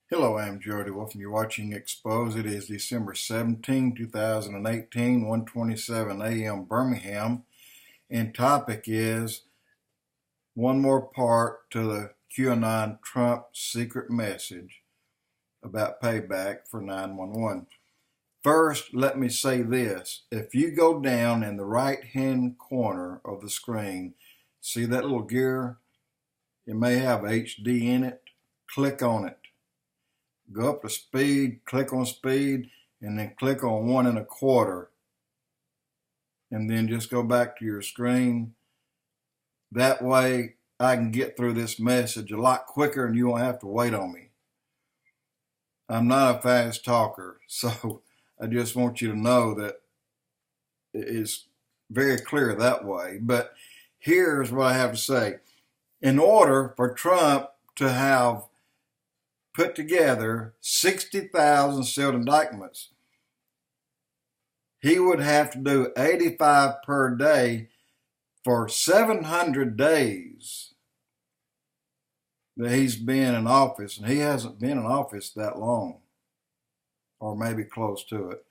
Hello, I'm Jody Wolf, and you're watching Expoz. It is December 17, 2018, 1:27 a.m. Birmingham, and topic is one more part to the QAnon Trump secret message about payback for 911. First, let me say this. If you go down in the right-hand corner of the screen, see that little gear? It may have HD in it. Click on it. Go up to speed, click on speed, and then click on 1 1/4. And then just go back to your screen. That way I can get through this message a lot quicker and you won't have to wait on me. I'm not a fast talker, so I just want you to know that it's very clear that way. But here's what I have to say. In order for Trump to have put together 60,000 sealed indictments, he would have to do 85 per day for 700 days that he's been in office, and he hasn't been in office that long, or maybe close to it.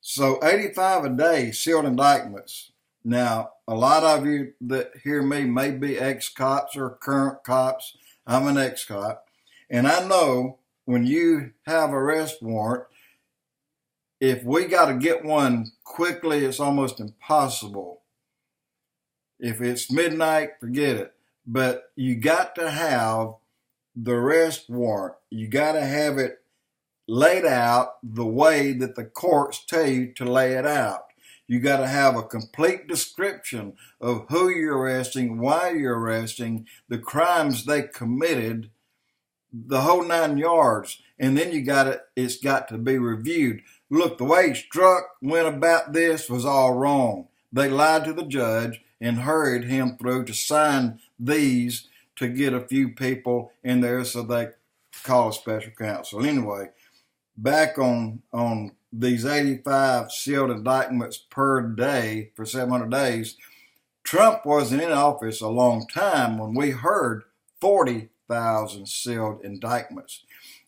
So 85 a day sealed indictments. Now, a lot of you that hear me may be ex-cops or current cops. I'm an ex-cop. And I know when you have arrest warrant, if we got to get one quickly, it's almost impossible. If it's midnight, forget it. But you got to have the arrest warrant. You got to have it laid out the way that the courts tell you to lay it out. You got to have a complete description of who you're arresting, why you're arresting, the crimes they committed, the whole 9 yards, and then it's got to be reviewed. Look, the way Strzok went about this was all wrong. They lied to the judge and hurried him through to sign these to get a few people in there so they call a special counsel. Anyway, back on these 85 sealed indictments per day for 700 days, Trump wasn't in office a long time when we heard 40,000 sealed indictments.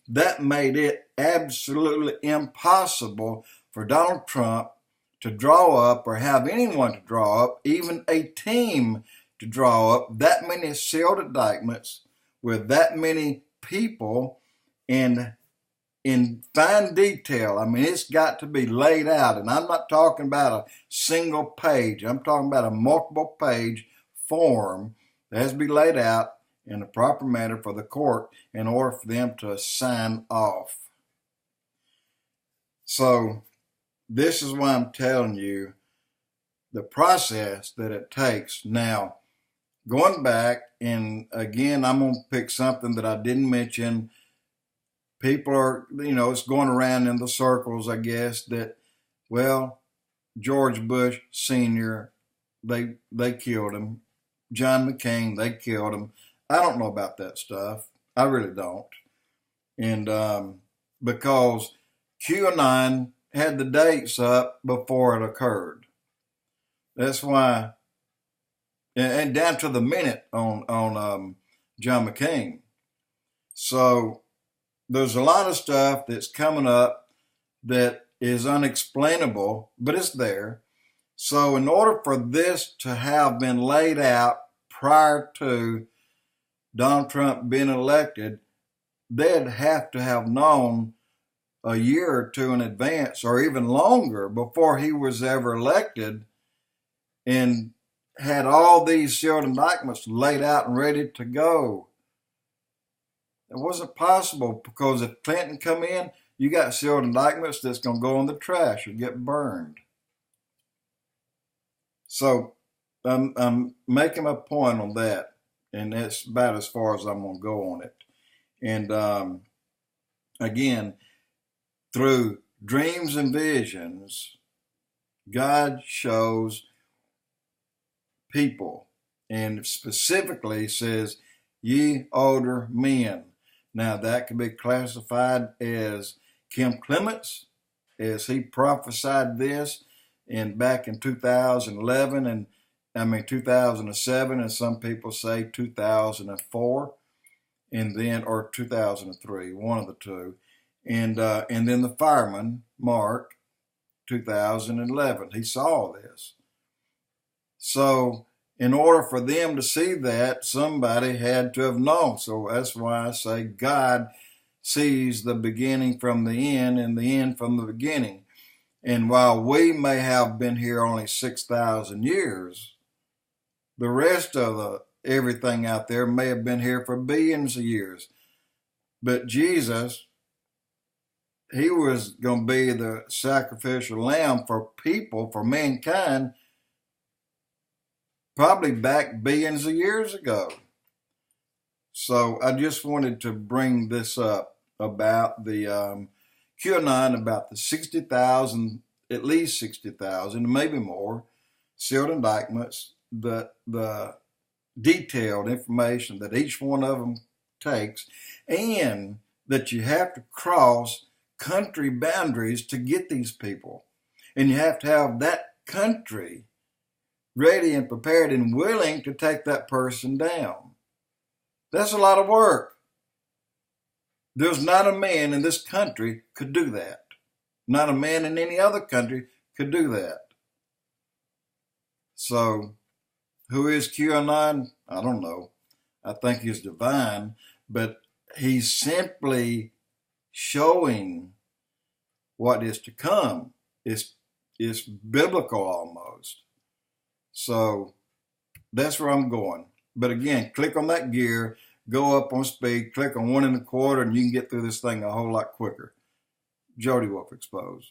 That made it absolutely impossible for Donald Trump to draw up, or have anyone to draw up, even a team to draw up that many sealed indictments with that many people in fine detail. I mean, it's got to be laid out, and I'm not talking about a single page. I'm talking about a multiple page form that has to be laid out in the proper manner for the court in order for them to sign off. So this is why I'm telling you the process that it takes. Now, going back, and again, I'm going to pick something that I didn't mention. People are, it's going around in the circles, I guess, that, well, George Bush Sr., they killed him. John McCain, they killed him. I don't know about that stuff. I really don't. And because QAnon had the dates up before it occurred. That's why, and down to the minute on John McCain. So there's a lot of stuff that's coming up that is unexplainable, but it's there. So in order for this to have been laid out prior to Donald Trump being elected, they'd have to have known a year or two in advance, or even longer, before he was ever elected, and had all these sealed indictments laid out and ready to go. It wasn't possible, because if Clinton come in, you got sealed indictments that's going to go in the trash or get burned. So I'm making a point on that. And that's about as far as I'm going to go on it. And again, through dreams and visions, God shows people, and specifically says, ye older men. Now that could be classified as Kim Clements, as he prophesied this back in 2011 and 2007, and some people say 2004. and then, or 2003, one of the two, and then the fireman, Mark, 2011. He saw this. So in order for them to see that, somebody had to have known. So that's why I say God sees the beginning from the end and the end from the beginning. And while we may have been here only 6,000 years, the rest of everything out there may have been here for billions of years. But Jesus, he was going to be the sacrificial lamb for people, for mankind, probably back billions of years ago. So I just wanted to bring this up about the QAnon, about the 60,000, at least 60,000, maybe more, sealed indictments, the detailed information that each one of them takes, and that you have to cross country boundaries to get these people. And you have to have that country ready and prepared and willing to take that person down. That's a lot of work. There's not a man in this country could do that. Not a man in any other country could do that. So, who is QAnon? I don't know. I think he's divine, but he's simply showing what is to come. It's biblical almost. So that's where I'm going. But again, click on that gear, go up on speed, click on 1 1/4, and you can get through this thing a whole lot quicker. Jody Wolf Expoz.